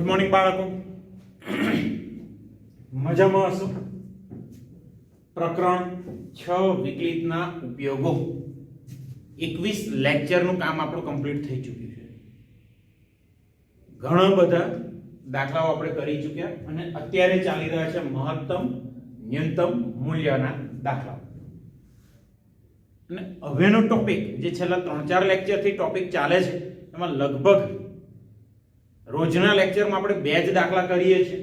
Good morning બાળકો, મજામાં હશો? પ્રકરણ 6 વિકલિતના ઉપયોગો 21 લેક્ચરનું કામ આપણું કમ્પ્લીટ થઈ ચૂક્યું છે. ઘણા બધા દાખલાઓ આપણે કરી ચૂક્યા અને અત્યારે ચાલી રહ્યા છે મહત્તમ ન્યૂનતમ મૂલ્યના દાખલાઓ. અને હવેનો ટોપિક જે છેલ્લા 3-4 લેક્ચરથી ટોપિક ચાલે છે એમાં લગભગ રોજના લેક્ચરમાં આપણે 2 જ દાખલા કરીએ છીએ,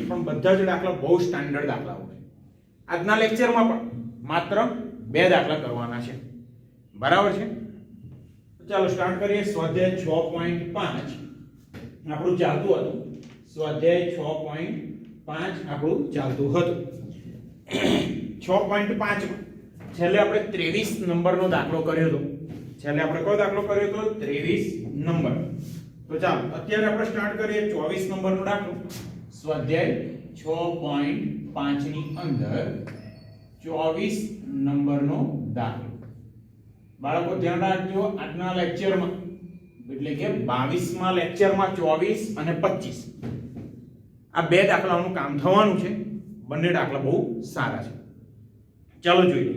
પણ બધા જ દાખલા બહુ સ્ટાન્ડર્ડ દાખલાઓ છે. આજના લેક્ચરમાં પણ માત્ર 2 દાખલા કરવાના છે, બરાબર છે? ચાલો સ્ટાર્ટ કરીએ. સ્વાધ્યાય 6.5 આપણું ચાલતું હતું. સ્વાધ્યાય 6.5 આપણું ચાલતું હતું. 6.5 માં છેલ્લે આપણે 23 નંબરનો દાખલો કર્યો હતો. છેલ્લે આપણે કયો દાખલો કર્યો હતો? 23 નંબર. તો ચાલો અત્યારે આપણે સ્ટાર્ટ કરીએ 24 નંબરનો દાખલો. સ્વાધ્યાય 6.5 ની અંદર 24 નંબરનો દાખલો. બાળકો ધ્યાન રાખજો, આજના લેક્ચરમાં એટલે કે 22મા લેક્ચરમાં 24 અને 25 આ 2 દાખલાઓનું કામ થવાનું છે. બંને દાખલા બહુ સારા છે. ચાલો જોઈએ.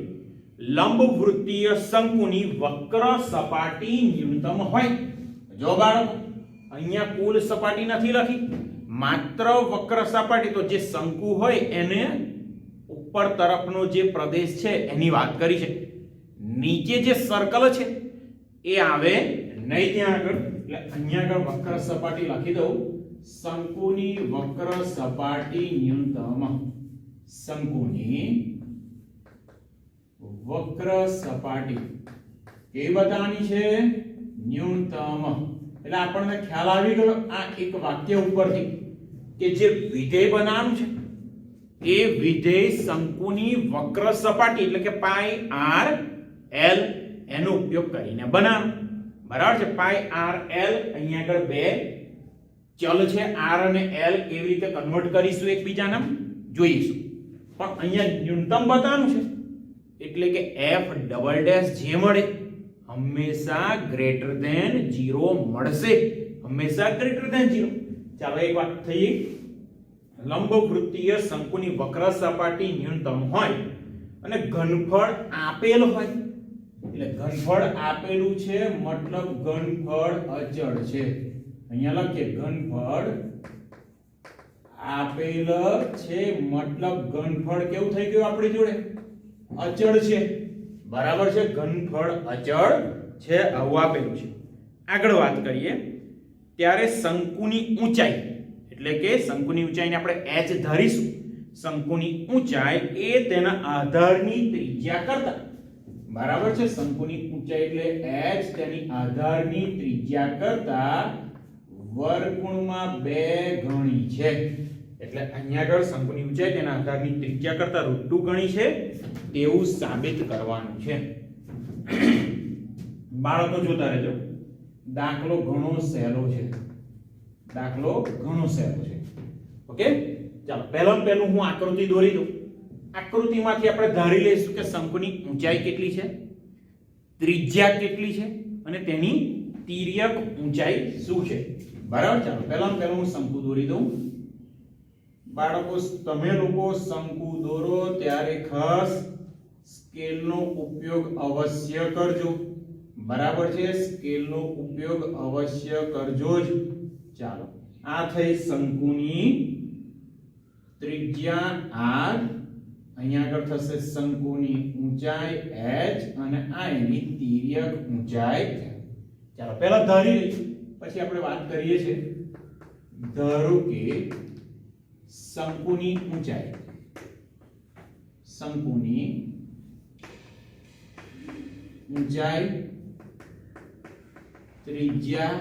લંબવૃત્તીય શંકુની વક્ર સપાટી ન્યૂનતમ હોય. જો બાળકો અહીંયા કુલ સપાટી નથી લખી, માત્ર વક્ર સપાટી, તો જે શંકુ હોય એને ઉપર તરફનો જે પ્રદેશ છે એની વાત કરી છે. નીચે જે સર્કલ છે એ આવે નહીં ત્યાં આગળ, એટલે અહીંયા આગળ વક્ર સપાટી લખી દઉં. શંકુની વક્ર સપાટી ન્યૂનતમ. શંકુની વક્ર સપાટી કેવી બતાવવાની છે? ન્યૂનતમ. એટલે આપણને ખ્યાલ આવી ગયો આ એક વાક્ય ઉપરથી કે જે વિધેય બનાવવાનું છે એ વિધેય શંકુની વક્ર સપાટી એટલે કે પાઈ આર એલ એનો ઉપયોગ કરીને બનાવવાનું. બરાબર છે? પાઈ આર એલ અહીંયા આગળ 2 ચલ છે, આર અને એલ કેવી રીતે કન્વર્ટ કરીશું એકબીજાને જોઈશું. પણ અહીંયા ન્યૂનતમ બતાવવાનું છે એટલે કે f ડબલ ડેશ જે મળે હંમેશા ગ્રેટર ધેન 0 મળશે. હંમેશા ગ્રેટર ધેન 0. ચાલો એક વાત થઈ. લંબવૃત્તીય શંકુની વક્ર સપાટી ન્યૂનતમ હોય અને ઘનફળ આપેલ હોય, એટલે ઘનફળ આપેલું છે મતલબ ઘનફળ અચળ છે. અહીંયા લખીએ ઘનફળ આપેલ છે મતલબ ઘનફળ કેવું થઈ ગયું આપણી જોડે? અચળ છે. બરાબર છે? ઘનફળ અચળ છે, આવું આપેલું છે. આગળ વાત કરીએ ત્યારે શંકુની ઊંચાઈ એટલે કે શંકુની ઊંચાઈને આપણે h ધારીશું. શંકુની ઊંચાઈ એ તેના આધારની ત્રિજ્યા કરતા, બરાબર છે? શંકુની ઊંચાઈ એટલે h તેની આધારની ત્રિજ્યા કરતા વર્ગમૂળમાં 2 ગણી છે. એટલે અહીંયા આગળ શંકુની ઊંચાઈ તેના આધારની ત્રિજ્યા કરતા √2 ગણી છે તેવું સાબિત કરવાનું છે. બાળકો જોતા રહેજો, દાખલો ઘણો સહેલો છે. દાખલો ઘણો સહેલો છે. ઓકે, ચાલો પહેલું હું આકૃતિ દોરી દઉં. આકૃતિમાંથી આપણે ધારી લઈશું કે શંકુની ઊંચાઈ કેટલી છે, ત્રિજ્યા કેટલી છે અને તેની તિર્યક ઊંચાઈ શું છે. બરાબર? ચાલો પહેલું હું શંકુ દોરી દઉં. બાળકો તમે લોકો શંકુ દોરો ત્યારે ખાસ સ્કેલનો ઉપયોગ અવશ્ય કરજો. બરાબર છે? સ્કેલનો ઉપયોગ અવશ્ય કરજો જ. ચાલો આ થઈ શંકુની ત્રિજ્યા r, અહીંયા આગળ થશે શંકુની ઊંચાઈ h અને આ એની તિર્યક ઊંચાઈ. ચાલો પહેલા ધારી લઈએ પછી આપણે વાત કરીએ છીએ. ધારો કે શંકુની ઊંચાઈ, શંકુની ઊંચાઈ, ત્રિજ્યા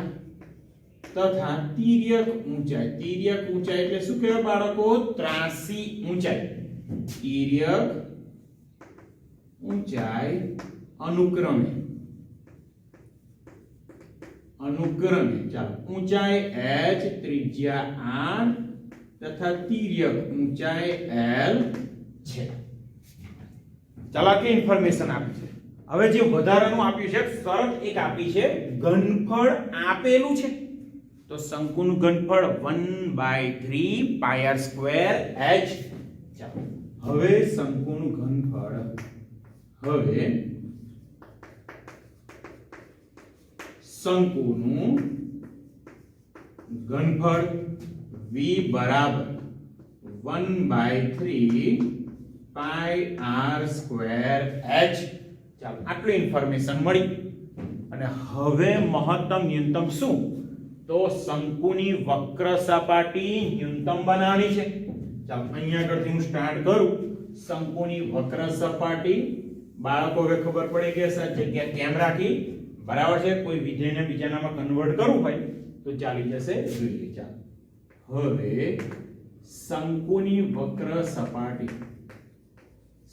તથા તિર્યક ઊંચાઈ. તિર્યક ઊંચાઈ એટલે શું કહેવાય બાળકો? ત્રાસી ઊંચાઈ. તિર્યક ઊંચાઈ અનુક્રમે ચાલો ઊંચાઈ h, ત્રિજ્યા r તથા તિર્યક ઊંચાઈ l છે. ચાલો કે ઇન્ફોર્મેશન આપી છે. હવે જે વધારાનું આપ્યું છે શરત એક આપી છે, ઘનફળ આપેલું છે તો શંકુનું ઘનફળ 1/3 પાઈ આર સ્ક્વેર h. ચાલો હવે શંકુનું ઘનફળ v બરાબર 1/3 પાઈ આર સ્ક્વેર h. ચાલો આટલી ઇન્ફોર્મેશન મળી. અને હવે મહત્તમ ન્યૂનતમ શું? તો શંકુની વક્ર સપાટી ન્યૂનતમ બનાવવાની છે. ચાલો અહીંયા આગળથી હું સ્ટાર્ટ કરું. શંકુની વક્ર સપાટી બાળકો હવે ખબર પડી કે સર જગ્યા કેમ રાખી, બરાબર છે. કોઈ વિધેયને બીજાનામાં કન્વર્ટ કરવું હોય તો ચાલી જશે. જોઈએ ચાલો હવે શંકુની વક્ર સપાટી,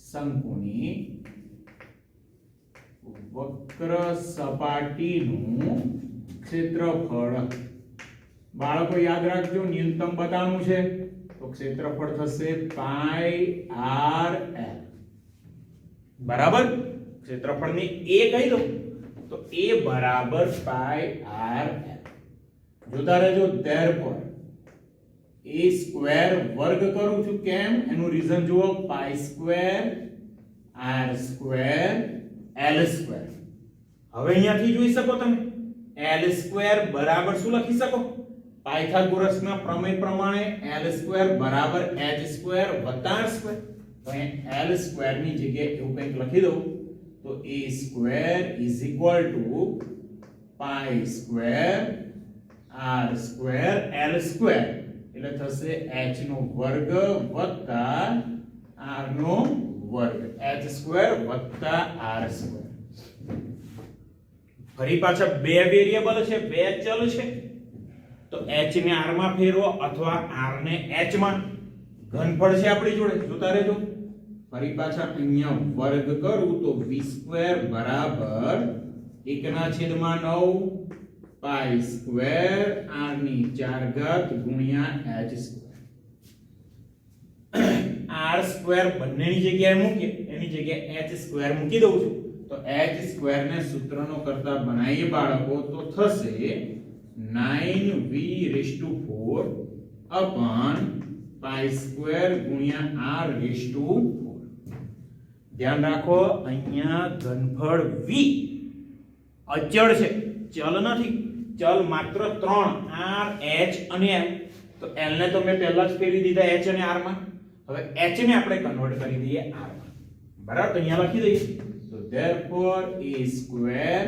શંકુની વક્ર સપાટીનું ક્ષેત્રફળ બાળકો યાદ રાખજો, ન્યૂનતમ બતાવવાનું છે તો ક્ષેત્રફળ થશે પાઈ આર એલ. બરાબર, ક્ષેત્રફળની a કહી દો તો a બરાબર પાઈ આર એલ. જોતા રહેજો. therefore a સ્ક્વેર વર્ગ કરું છું, કેમ? એનું રીઝન જુઓ. Pi square r square l square. હવે અહીંયાથી જોઈ શકો તમે એલ સ્ક્વેર બરાબર શું લખી શકો? પાયથાગોરસના પ્રમેય પ્રમાણે એલ સ્ક્વેર બરાબર h સ્ક્વેર વત્તા r સ્ક્વેર. તો અહીંયા એલ સ્ક્વેર ની જગ્યાએ એવું કંઈક લખી દઉં તો a square is equal to pi square r square l square, એટલે થશે h નો વર્ગ વત્તા r નો વર્ગ, h સ્ક્વેર વત્તા r સ્ક્વેર. ફરી પાછા બે વેરિયેબલ છે, બે ચલ છે તો h ને r માં ફેરવો અથવા r ને h માં. ઘનફળ છે આપણી જોડે, જોતા રહેજો. ફરી પાછા અહીંયા વર્ગ કરું તો v સ્ક્વેર બરાબર 1/9 પાઈ સ્ક્વેર r ની 4 ઘાત ગુણ્યા h સ્ક્વેર. r સ્ક્વેર બંનેની જગ્યાએ મૂકીએ, એની જગ્યાએ h સ્ક્વેર મૂકી દઉં છું તો h સ્ક્વેર ને સૂત્રનો કરતા બનાવીએ બાળકો તો થશે 9v4 અપન પાઈ સ્ક્વેર ગુણ્યા r રેઝ ટુ 4. ધ્યાન રાખો અહીંયા ઘનફળ v અચળ છે, ચલ નથી. ચલ માત્ર 3 r h અને l. તો l ને તો મેં પહેલા જ ફેરવી દીધા h અને r માં. હવે h ને આપણે કન્વર્ટ કરી દઈએ r માં. બરાબર, તો અહીંયા લખી દઈએ તો therefore a સ્ક્વેર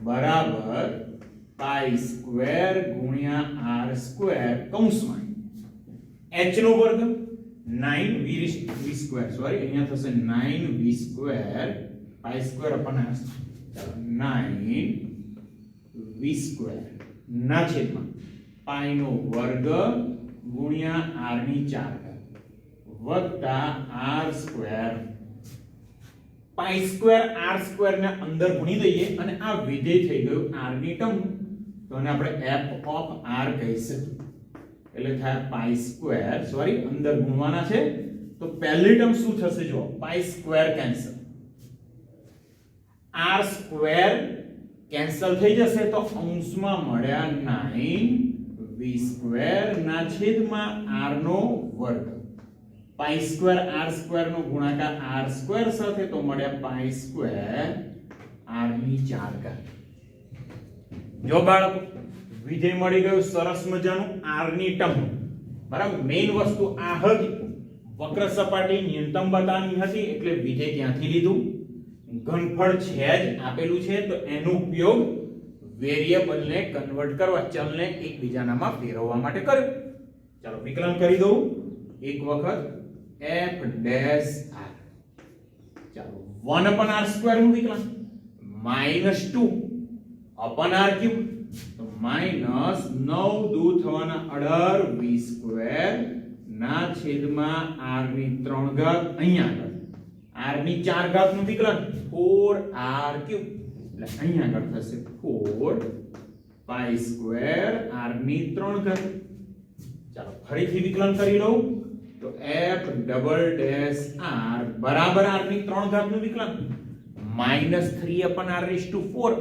બરાબર પાઈ સ્ક્વેર ગુણ્યા r સ્ક્વેર કૌંસમાં h નો વર્ગ 9v સ્ક્વેર, સોરી અહીંયા થશે 9v square pi square અપન r. ચાલો 9v સ્ક્વેર ના છેદમાં પાઈ નો વર્ગ ગુણ્યા r ની 4 ઘાત વત્તા r સ્ક્વેર. પાઈ સ્ક્વેર r સ્ક્વેર ને અંદર ગુણી દઈએ અને આ વિધેય થઈ ગયું r ની ટર્મ, તો આને આપણે f ઓફ r કહી શકીએ. એટલે થાય પાઈ સ્ક્વેર, સોરી અંદર ગુણવાના છે તો પહેલી ટર્મ શું થશે જો pi square cancel, r square cancel થઈ જશે તો અંશમાં મળ્યા 9v સ્ક્વેર ના છેદમાં r નો વર્ગ. પાઈ સ્ક્વેર r સ્ક્વેર નો ગુણાકાર r સ્ક્વેર સાથે તો મળ્યા પાઈ સ્ક્વેર r ની 4 ઘાત. જો બાળકો વિધેય મળી ગયું સરસ મજાનું r ની ટર્મ. બરાબર, મેઈન વસ્તુ આ હતી, વક્ર સપાટી ન્યૂનતમ બતાવવાની હતી એટલે વિધેય ત્યાંથી લીધું. ઘનફળ છે જ આપેલું છે તો એનો ઉપયોગ વેરિયેબલ ને કન્વર્ટ કરવા, ચલને એકબીજાનામાં ફેરવવા માટે કર્યો. ચાલો વિકલન કરી દઉં એક વખત f ડેશ r. ચાલો 1 upon r સ્ક્વેર નું વિકલન -2 upon r ક્યુબ તો -9 દૂર થવાના 18 v સ્ક્વેર ના છેદમાં r ની 3 ઘાત, અહીંયા આગળ r ની 4 ઘાત નું વિકલન 4r ક્યુબ, એટલે અહીંયા આગળ થશે 4 પાઈ સ્ક્વેર r ની 3 ઘાત. ચાલો ફરીથી વિકલન કરી લઉં તો f ડબલ ડેશ r બરાબર r ની 3 ઘાત નું વિકલન -3 upon r રેઝ ટુ 4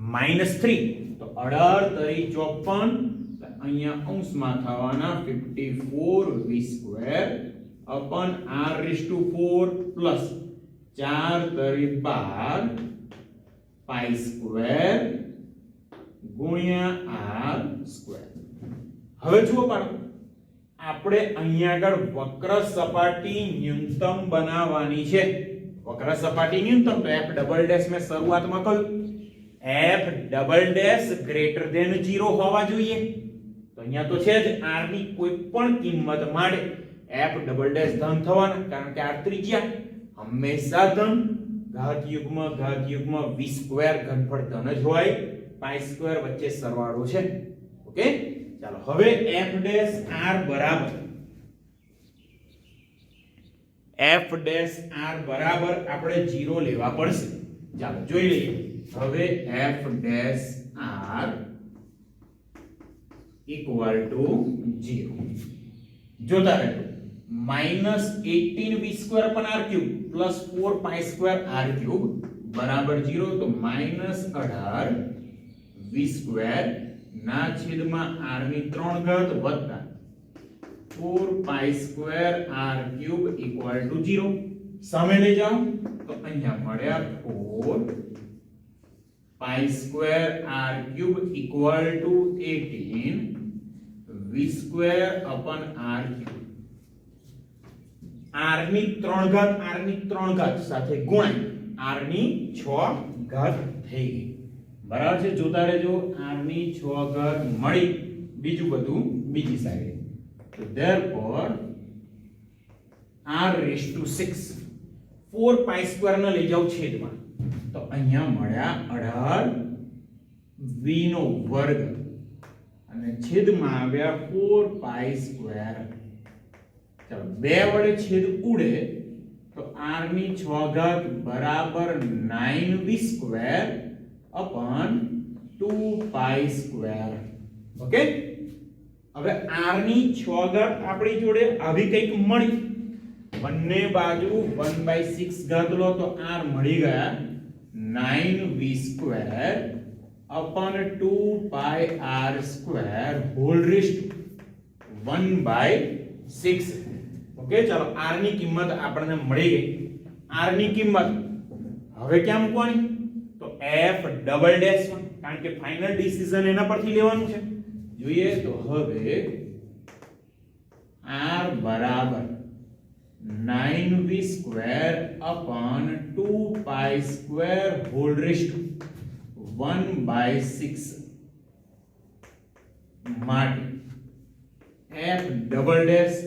-3 તો 18 તરી 54 અહીંયા અંશમાં થવાના 54 v સ્ક્વેર અપન r⁴ પ્લસ 4 તરી 12 પાઈ સ્ક્વેર ગુણ્યા r સ્ક્વેર. હવે જુઓ બાળકો, આપણે અહીંયા આગળ વક્ર સપાટી ન્યૂનતમ બનાવવાની છે. વક્ર સપાટી ન્યૂનતમ તો f ડબલ ડેશ મેં શરૂઆતમાં કહ્યું f double dash greater than 0 હોવા જોઈએ. તો અહીંયા તો છે જ r ની કોઈ પણ કિંમત માટે f ડબલ ડેશ ધન થવાના, કારણ કે r ત્રિજ્યા હંમેશા ધન. ઘાતયુગ્મ v સ્ક્વેર ઘનફળ ધન જ હોય. પાઈ સ્ક્વેર વચ્ચે સરવાળો છે. ઓકે, ચાલો હવે f ડેશ r બરાબર આપણે 0 લેવા પડશે. ચાલો જોઈ લઈએ. હવે f dash r equal to 0 જોતા રહેજો. -18 v સ્ક્વેર પણ r ક્યુબ પ્લસ 4 પાઈ સ્ક્વેર r ક્યુબ બરાબર 0. તો -18 v સ્ક્વેર ના છેદમાં r ની 3 ઘાત વત્તા 4 પાઈ square r cube equal to 0. સામે લઈ જાઓ તો અહીંયા મળ્યા 4 પાઈ square r cube equal to 18 v square અપન r cube. r ની 3 ઘાત સાથે ગુણાય r ની 6 ઘાત થઈ ગઈ. બરાબર છે, જોતા રહેજો. r ની 6 ઘાત મળી, બીજું બધું બીજી સાઈડે. તો therefore r⁶ 4 પાઈ સ્ક્વેર ને લઈ જાવ છેદમાં તો અહીંયા મળ્યા 18 v નો વર્ગ અને છેદમાં આવ્યા 4 પાઈ સ્ક્વેર. ચાલો બે વડે છેદ ઉડે તો r ની 6 ઘાત બરાબર 9 v square upon 2 pi square. Okay, હવે r ની 6 ઘાત આપણી જોડે આવી કંઈક મળી. બંને બાજુ 1/6 ઘાત લો તો r મળી ગયા 9v square upon 2 pi r square whole raised 1/6. Okay, ચાલો r ની કિંમત આપણને મળી ગઈ. r ની કિંમત હવે ક્યાં મૂકવાની? તો f ડબલ ડેશ, કારણ કે ફાઇનલ ડિસિઝન એના પરથી લેવાનું છે. જોઈએ તો હવે r બરાબર 9v square upon 2 pi square whole raised 1/6 માટે f ડબલ ડેશ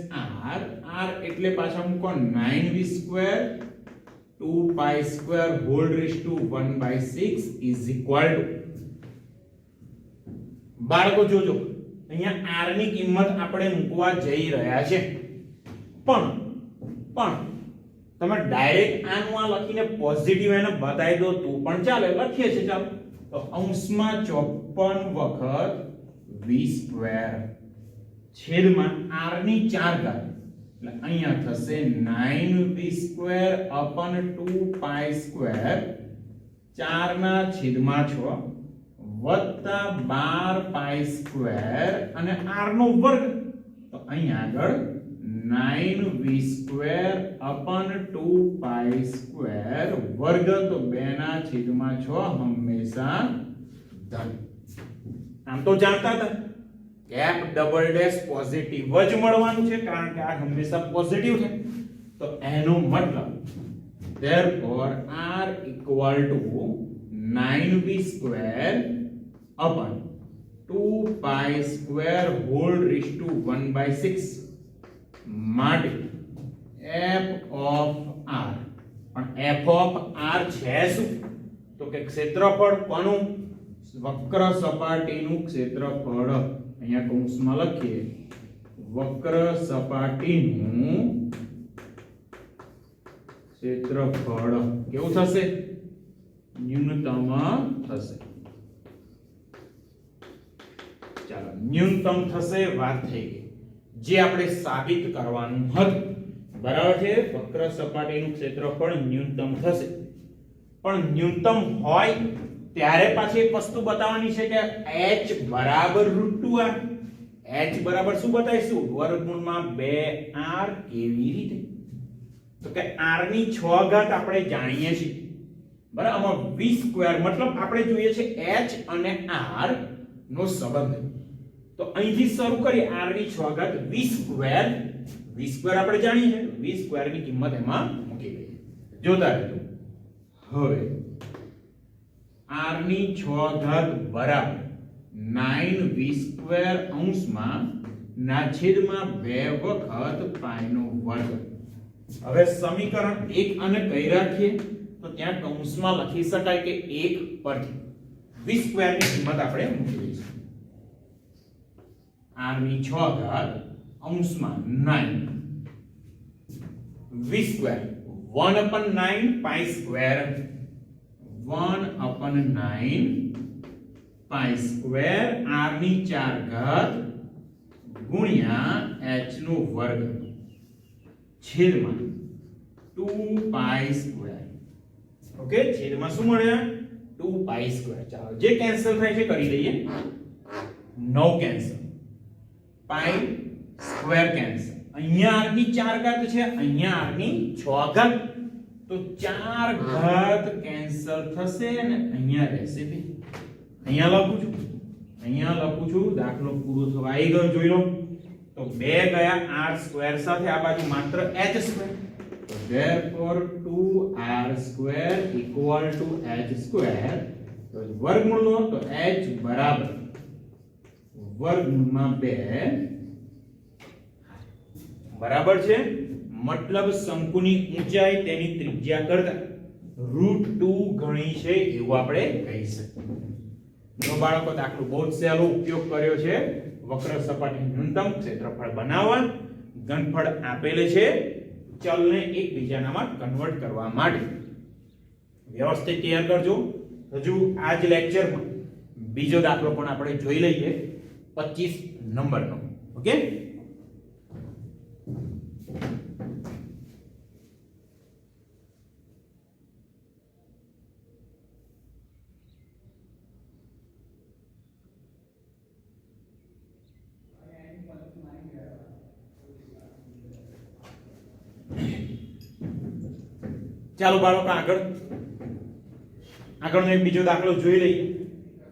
r એટલે પાછા મૂકો 9v square 2 pi square whole raised 1/6 is equal to. બાળકો જોજો, અહીંયા r ની કિંમત આપણે મૂકવા જઈ રહ્યા છે, પણ તમે ડાયરેક્ટ આનું આ લખીને પોઝિટિવ એને બતાવી દો તો પણ ચાલે. લખીએ છીએ, ચાલો. તો અંશમાં 54 વખત v સ્ક્વેર છેદમાં r ની 4 ઘાત એટલે અહીંયા થશે 9v square upon 2 pi square 4 ના છેદમાં 6 વત્તા 12 પાઈ સ્ક્વેર અને r નો વર્ગ. તો અહીંયા આગળ 9v square upon 2 pi square વર્ગ તો 2 ના છેદમાં 6 હંમેશા ધન. આમ તો જાણતા હતા કે f ડબલ ડેશ પોઝિટિવ જ મળવાનું છે, કારણ કે આ હંમેશા પોઝિટિવ છે. તો એનો મતલબ therefore r equal to 9v square upon 2 pi square whole raised to 1/6 માટે f ઓફ r. પણ f ઓફ r છે શું? તો કે ક્ષેત્રફળ કોનું? વક્ર સપાટીનું ક્ષેત્રફળ. અહીંયા કૌંસમાં લખીએ વક્ર સપાટીનું ક્ષેત્રફળ કેવું થશે? ન્યૂનતમ થશે. ચાલો, ન્યૂનતમ થશે, વાત થઈ ગઈ. જે આપણે સાબિત કરવાનું હતું, બરાબર છે. વક્ર સપાટીનું ક્ષેત્રફળ ન્યૂનતમ થશે, પણ ન્યૂનતમ હોય ત્યારે પાછી એક વસ્તુ બતાવવાની છે કે h બરાબર √2r. h બરાબર શું બતાવીશું? વર્ગમૂળમાં 2r. કેવી રીતે? તો કે r ની 6 ઘાત આપણે જાણીએ છીએ બરાબર. આમાં v² મતલબ આપણે જોઈએ છે h અને r નો સંબંધ. તો અહીંથી શરૂ કરી r ની 6 ઘાત v² આપણે જાણીએ છીએ. v² ની કિંમત એમાં મૂકી દઈએ. જોતા રહેજો. હવે r ની 6 ઘાત બરાબર 9v² અંશમાં ના છેદમાં 2 વખત પાઈ નો વર્ગ. હવે સમીકરણ 1 અને કઈ રાખીએ તો ત્યાં કૌંસમાં લખી શકાય કે 1 પરથી v² ની કિંમત આપણે મૂકી દઈશું. r ની 6 ઘાત અંશમાં 9 v² 1/9 પાઈ². 1/9 પાઈ² r ની 4 ઘાત ગુણ્યા h નો વર્ગ છેદમાં 2 પાઈ². ઓકે, છેદમાં શું મળ્યા? 2 પાઈ². ચાલો જે કેન્સલ થાય છે કરી દઈએ. 9 કેન્સલ, પાઈ² કેન્સલ. અહીંયા r ની 4 ઘાત છે, અહીંયા r ની 6 ઘાત. તો 4 ઘાત કેન્સલ થશે ને અહીંયા રહેશે 2. અહીંયા લખું છું દાખલો પૂરો થવા આવી ગયો. જોઈ લો તો 2 ગયા r² સાથે, આ બાજુ માત્ર h². તો therefore 2r² = h². તો વર્ગમૂળ લો તો h બરાબર વર્ગમૂળમાં 2 બરાબર છે. મતલબ શંકુની ઊંચાઈ તેની ત્રિજ્યા કરતા √2 ગણી છે એવું આપણે કહી શકીએ. જો બાળકો દાખલો બહુ જ સહેલો ઉપયોગ કર્યો છે. વક્ર સપાટી ન્યૂનતમ ક્ષેત્રફળ બનાવવા, ઘનફળ આપેલે છે, ચલને એકબીજાનામાં કન્વર્ટ કરવા માટે. વ્યવસ્થિત તૈયાર કરજો. હજુ આ જ લેક્ચરમાં બીજો દાખલો પણ આપણે જોઈ લઈએ 25 નંબરનો. ઓકે, ચાલો બાળકો આગળનો એક બીજો દાખલો જોઈ લઈએ.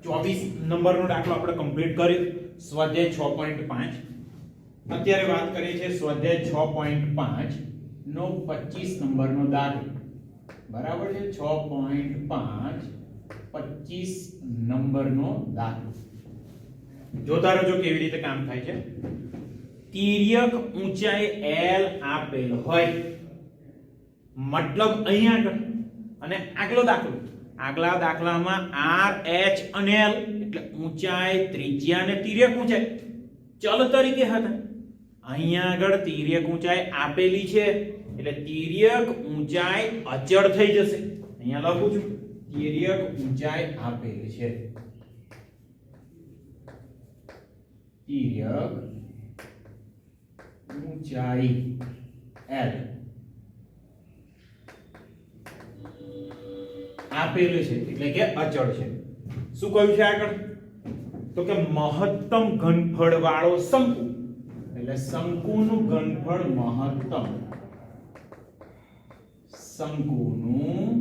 24 નંબરનો દાખલો આપણે કમ્પ્લીટ કર્યો. સ્વાધ્યાય 6.5. અત્યારે વાત કરીએ છીએ સ્વાધ્યાય 6.5 નો 25 નંબરનો દાખલો. બરાબર છે. 6.5 25 નંબરનો દાખલો. જોતા રહેજો કેવી રીતે કામ થાય છે. તિર્યક ઊંચાઈ l આપેલ હોય, મતલબ અહીંયા આગળ અને આગલો દાખલો. આગલા દાખલામાં r, h અને l એટલે ઊંચાઈ, ત્રિજ્યા અને તિર્યક ઊંચાઈ ચલ તરીકે હતા. અહીંયા આગળ તિર્યક ઊંચાઈ આપેલી છે એટલે તિર્યક ઊંચાઈ અચળ થઈ જશે. અહીંયા લખું છું તિર્યક ઊંચાઈ આપેલી છે. તિર્યક ઊંચાઈ l આપેલું છે એટલે કે અચળ છે. શું કહ્યું છે આગળ? તો કે મહત્તમ ઘનફળ વાળો શંકુ, એટલે શંકુનું ઘનફળ મહત્તમ. શંકુનું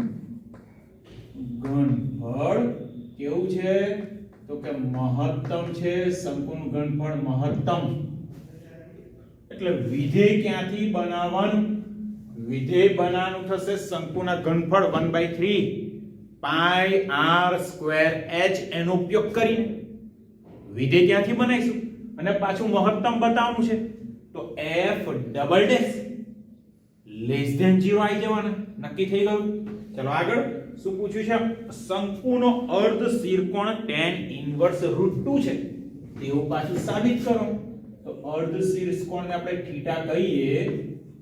ઘનફળ કેવું છે? તો કે મહત્તમ છે. શંકુનું ઘનફળ મહત્તમ એટલે વિધેય ક્યાંથી બનાવવાનું? વિધેય બનાવવાનું થશે શંકુના ઘનફળ 1/3 પાઈ r²h એનો ઉપયોગ કરીને વિધેય ત્યાંથી બનાવીશું. અને પાછું મહત્તમ બતાવવાનું છે તો f double dash less than 0 આવી જવાના. નક્કી થઈ ગયું. ચલો આગળ શું પૂછ્યું છે? શંકુનો અર્ધ શિરકોણ tan ઇન્વર્સ √2 છે તેવું પાછું સાબિત કરો. તો અર્ધ શિરકોણને આપણે થીટા કહીએ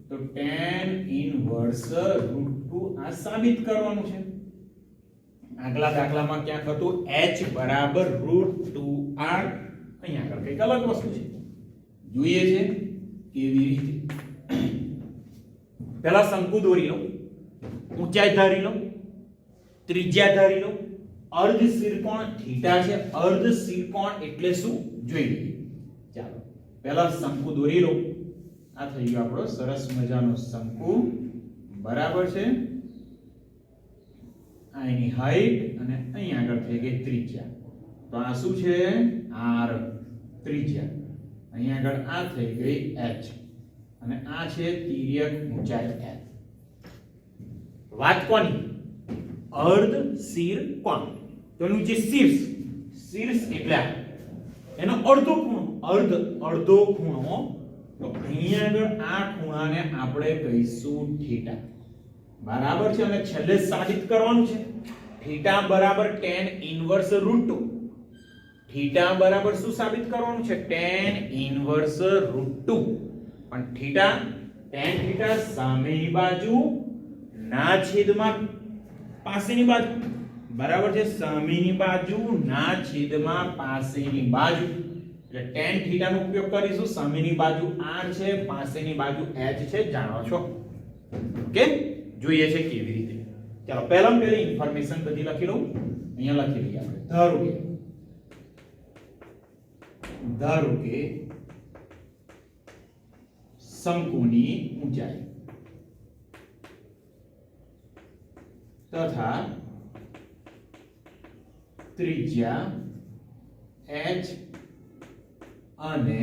તો tan ઇન્વર્સ √2 આ સાબિત કરવાનું છે. આગલા દાખલામાં ક્યાંક હતું h બરાબર √2r. અહીંયા આગળ કંઈક અલગ વસ્તુ છે. જોઈએ છે કેવી રીતે. પહેલા શંકુ દોરી લો, ઊંચાઈ ધારી લો, ત્રિજ્યા ધારી લો, અર્ધ શિરકોણ થીટા છે. અર્ધ શિરકોણ એટલે શું જોઈ લઈએ. ચાલો પહેલા શંકુ દોરી લો. આ થઈ ગયો આપણો સરસ મજાનો શંકુ, બરાબર છે. આ એની હાઈટ અને અહીં આગળ થઈ ગઈ ત્રિજ્યા. તો આ શું છે? r ત્રિજ્યા. અહીં આગળ આ થઈ ગઈ h અને આ છે તિર્યક ઊંચાઈ l. વાત કોની? અર્ધ શિરકોણ. તો એનું જે શીર્ષ એટલે એનો અડધો ખૂણો, અડધો ખૂણો. તો અહીં આગળ આ ખૂણાને આપણે કહીશું થીટા, બરાબર છે. અને છેલ્લે સાબિત કરવાનું છે થીટા બરાબર tan ઇન્વર્સ √2. થીટા બરાબર શું સાબિત કરવાનું છે? tan inverse √2. પણ થીટા tan થીટા સામેની બાજુ ના છેદમાં પાસેની બાજુ, બરાબર છે. સામેની બાજુ ના છેદમાં પાસેની બાજુ, એટલે tan થીટા નો ઉપયોગ કરીશું. સામેની બાજુ r છે, પાસેની બાજુ h છે, જાણો છો. ઓકે, જોઈએ છે કેવી રીતે. ચાલો પહેલામાં પહેલી ઇન્ફોર્મેશન બધી લખી લઉં. અહીંયા લખી લઈએ આપણે. ધારો કે શંકુની ઊંચાઈ તથા ત્રિજ્યા h અને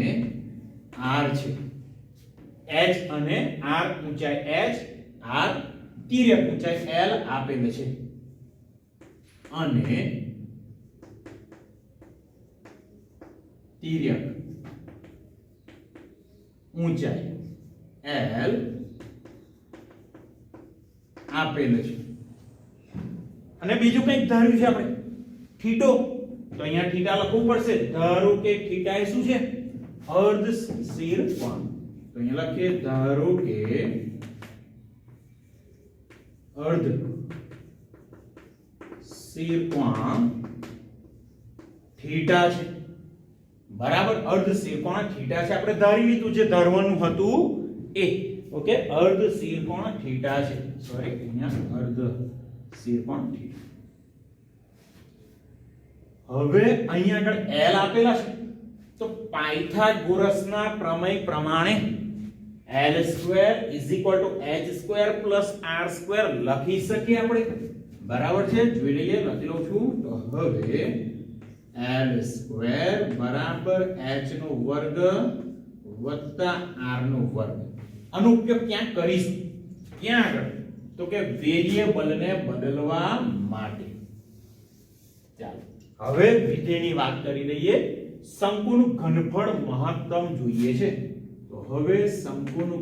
r છે. h અને r ઊંચાઈ h, r તિર્યક ઊંચાઈ l આપેલ છે. અને તિર્યક ઊંચાઈ l આપેલ છે. અને બીજું કંઈક ધાર્યું છે આપણે થીટો. તો અહીંયા થીટા લખવું પડશે. ધારો કે થીટા એ શું છે? અર્ધ શિરકોણ. તો અહીંયા લખીએ ધારો કે અર્ધ શિરકોણ થીટા છે, બરાબર. અર્ધ શિરકોણ થીટા છે, આપણે ધારી લીધું છે, ધારવાનું હતું એ. ઓકે, અર્ધ શિરકોણ થીટા છે. સોરી, અહીંયા અર્ધ શિરકોણ થીટા. હવે અહીંયા આગળ l આપેલા છે. તો પાયથાગોરસના પ્રમેય પ્રમાણે l² = h² + r² લખી શકીએ આપણે, બરાબર છે. જોઈ લઈએ, લખી લઉં છું. તો હવે l² = h² + r². આનો ઉપયોગ ક્યાં કરીશું? ક્યાં આગળ? તો કે વેરિયેબલને બદલવા માટે. ચાલો હવે વિધેયની વાત કરી લઈએ. શંકુનું ઘનફળ મહત્તમ જોઈએ છે. તો હવે શંકુનું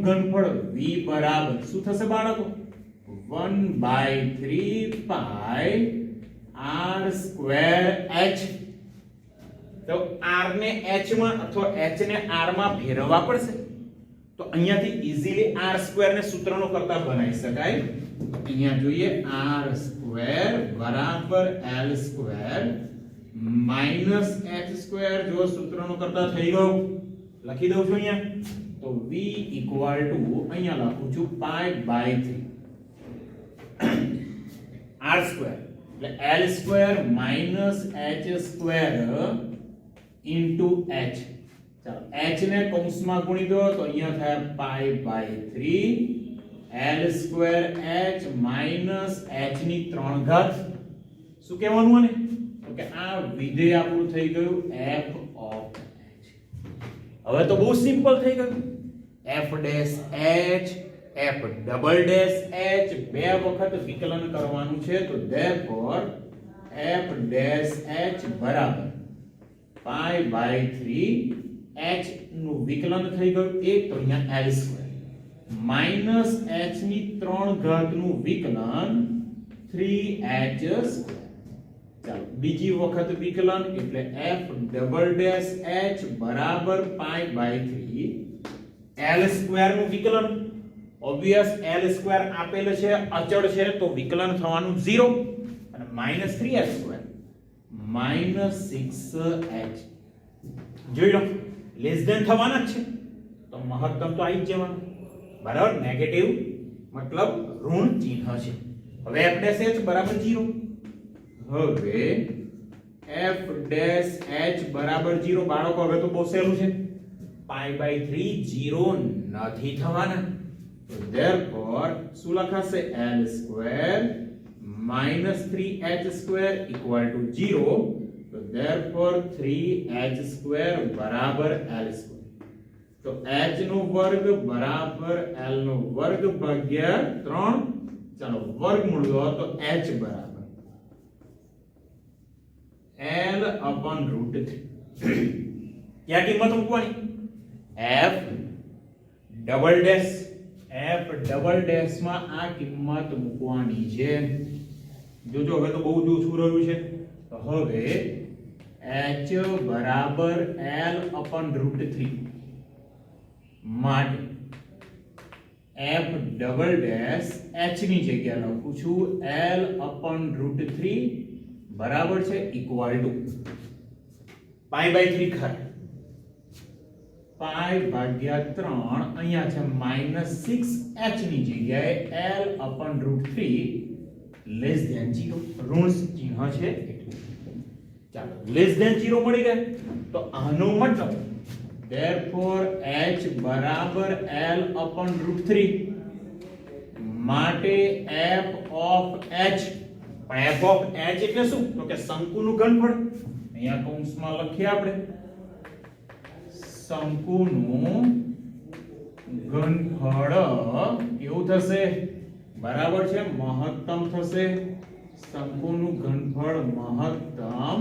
ઘનફળ v બરાબર શું થશે બાળકો? 1/3 પાઈ r²h. તો r ને h માં અથવા h ને r માં ફેરવવા પડશે. તો અહીંયાથી ઈઝીલી r² ને સૂત્રનો કરતા બનાવી શકાય. અહીંયા જોઈએ r² બરાબર l² માઈનસ h². જો સૂત્રનો કરતા થઈ ગયું, લખી દઉં છું અહીંયા. તો v ઇક્વલ ટુ અહીંયા લખું છું π/3 r² એટલે l² minus h² into h. ચાલો h ને કૌંસમાં ગુણી દો તો અહીંયા થાય π/3 l²h માઈનસ h ની 3 ઘાત. શું કહેવાનું આને? તો કે આ વિધેય આપણું થઈ ગયું f ઓફ h. હવે તો બહુ સિમ્પલ થઈ ગયું. f dash h f double dash h બે વખત વિકલન કરવાનું છે. તો therefore f ડેશ h બરાબર π/3 h નું વિકલન થઈ ગયું એક. તો અહીંયા l² માઈનસ h ની 3 ઘાત નું વિકલન 3h². ચાલો બીજી વખત વિકલન એટલે f ડબલ ડેશ h બરાબર π/3 l² નું વિકલન. ઓબ્વિયસ l² આપેલ છે, અચળ છે, તો વિકલન થવાનું 0 અને -3h² -6h. જોઈ લો લેસ ધેન થવાના જ છે. તો મહત્તમ તો આવી જ જવાનું, બરાબર. નેગેટિવ મતલબ ઋણ ચિહ્ન છે. હવે f ડેશ h બરાબર 0. હવે f ડેશ h બરાબર 0. બાળકો હવે તો બહુ સહેલું છે. π/3 0 નથી થવાના, તો therefore શું લખાશે? l square minus 3h square equal to 0. તો therefore 3h square બરાબર l square. તો h નો વર્ગ બરાબર l નો વર્ગ ભાગ્યા 3. ચાલો વર્ગમૂળ લો તો h બરાબર l upon √3. ક્યાં કિંમત મૂકવાની? f ડબલ ડેશ માં આ કિંમત મૂકવાની છે. જોજો હવે તો બહુ જ ઓછું રહ્યું છે. તો હવે h બરાબર l upon √3 માટે f ડબલ ડેશ h ની જગ્યાએ લખું છું l upon √3 બરાબર છે ઇક્વલ ટુ π/3 ખરા, π/3 અહીંયા છે -6h ની જગ્યાએ l upon √3 લેસ ધેન 0, ઋણ ચિહ્ન છે એટલે. ચાલો લેસ ધેન 0 મળી ગયા. તો આનો મતલબ therefore h બરાબર l upon √3 માટે f of h. પણ f of h એટલે શું? તો કે શંકુનું ઘનફળ. અહીંયા કૌંસમાં લખીએ આપણે શંકુનું ઘનફળ કેવું થશે? બરાબર છે મહત્તમ થશે. શંકુનું ઘનફળ મહત્તમ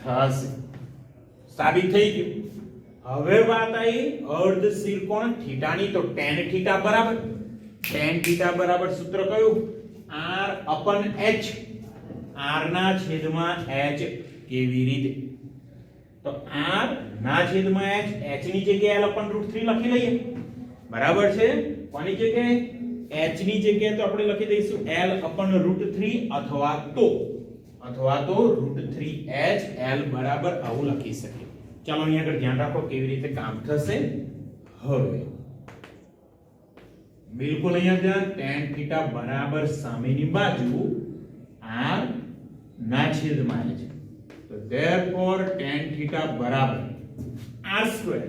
થશે. સાબિત થઈ ગયું. હવે વાત આવી અર્ધ શિરકોણ થીટાની. તો tan થીટા બરાબર સૂત્ર કયું? r upon h. r ના છેદમાં h. કેવી રીતે? તો r ના છેદમાં h, h ની જગ્યાએ l upon √3 લખી લઈએ. બરાબર છે. કોની જગ્યાએ? h ની જગ્યાએ તો આપણે લખી દઈશું l upon √3 અથવા તો √3h l બરાબર આવું લખી શકીએ. ચાલો અહીંયા આગળ ધ્યાન રાખો કેવી રીતે કામ થશે. હવે બિલકુલ અહીંયા ધ્યાન, tan થીટા બરાબર સામેની બાજુ r ના છેદમાં h. તો therefore tan થીટા બરાબર r સ્ક્વેર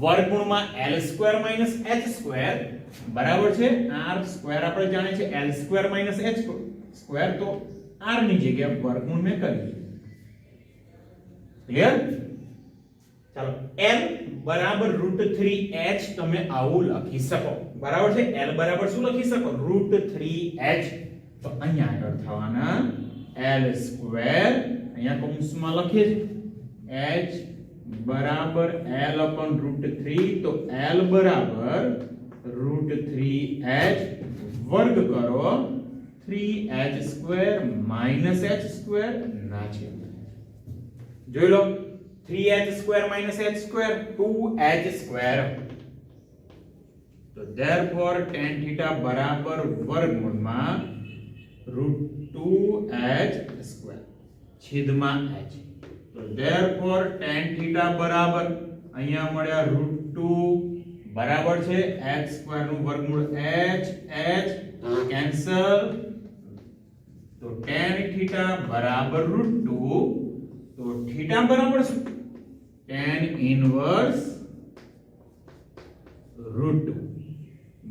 વર્ગમૂળમાં l square minus h square બરાબર છે r સ્ક્વેર આપણે જાણીએ છીએ l square minus h square. તો r ની જગ્યાએ વર્ગમૂળ મેં કરી. ક્લિયર? ચાલો l બરાબર √3h તમે આવું લખી શકો. બરાબર છે. l બરાબર શું લખી શકો? √3h. તો અહીંયા આગળ થવાના l સ્ક્વેર, અહીંયા કૌંસમાં લખીએ h બરાબર l upon √3. તો l બરાબર √3h વર્ગ કરો 3h square minus h square ના છે. જોઈ લો 3h square minus h square 2h square. તો therefore tan થીટા બરાબર વર્ગમૂળમાં √2h સ્ક્વેર છેદમાં h. તો therefore tan થીટા બરાબર અહીંયા મળ્યા √2 બરાબર છે h સ્ક્વેર નું વર્ગમૂળ h કેન્સલ. તો tan થીટા બરાબર √2. તો થીટા બરાબર શું? tan ઇન્વર્સ √2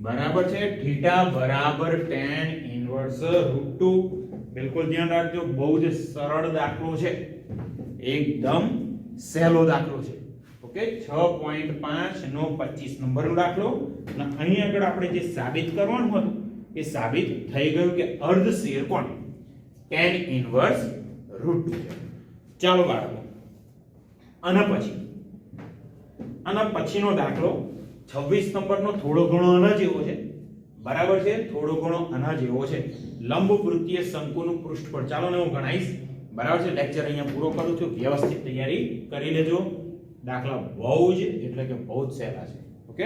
બરાબર છે. થીટા બરાબર tan ઇન્વર્સ √2. બિલકુલ ધ્યાન રાખજો, બહુ જ સરળ દાખલો છે, એકદમ સહેલો દાખલો છે. ઓકે 6.5 નો 25 નંબરનો દાખલો. અને અહીં આગળ આપણે જે સાબિત કરવાનું હતું એ સાબિત થઈ ગયું કે અર્ધ શેરકોણ tan ઇન્વર્સ √2 છે. ચાલો બાળકો આના પછીનો દાખલો 26 નંબરનો થોડો ઘણો આના જેવો છે. બરાબર છે, થોડો ઘણો આના જેવો છે. લંબવૃત્તીય શંકુનું પૃષ્ઠફળ. ચાલો ને હું ગણાઈશ. બરાબર છે. લેક્ચર અહીંયા પૂરો કરું છું. વ્યવસ્થિત તૈયારી કરી લેજો. દાખલા બહુ જ એટલે કે બહુ જ સહેલા છે. ઓકે.